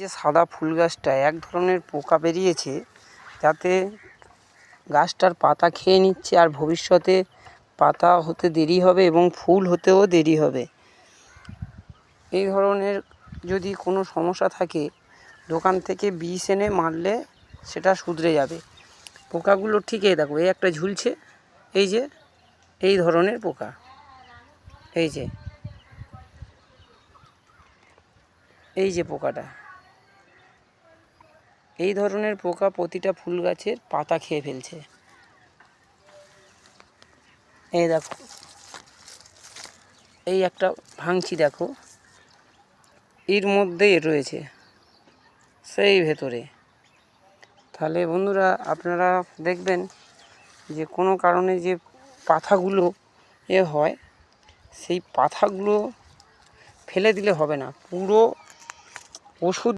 যে সাদা ফুল গাছটায় এক ধরনের পোকা বেরিয়েছে, যাতে গাছটার পাতা খেয়ে নিচ্ছে আর ভবিষ্যতে পাতা হতে দেরি হবে এবং ফুল হতেও দেরি হবে। এই ধরনের যদি কোনো সমস্যা থাকে, দোকান থেকে বিষ এনে মারলে সেটা শুধরে যাবে। পোকাগুলো ঠিক এই দেখো, এই একটা ঝুলছে, এই যে এই ধরনের পোকা, এই যে পোকাটা, এই ধরনের পোকা প্রতিটা ফুল গাছের পাতা খেয়ে ফেলছে। এই দেখো, এই একটা ভাঙছি দেখো, এর মধ্যেই রয়েছে সেই ভেতরে। তাহলে বন্ধুরা, আপনারা দেখবেন যে কোনো কারণে যে পাতাগুলো হয়, সেই পাতাগুলো ফেলে দিলে হবে না, পুরো ওষুধ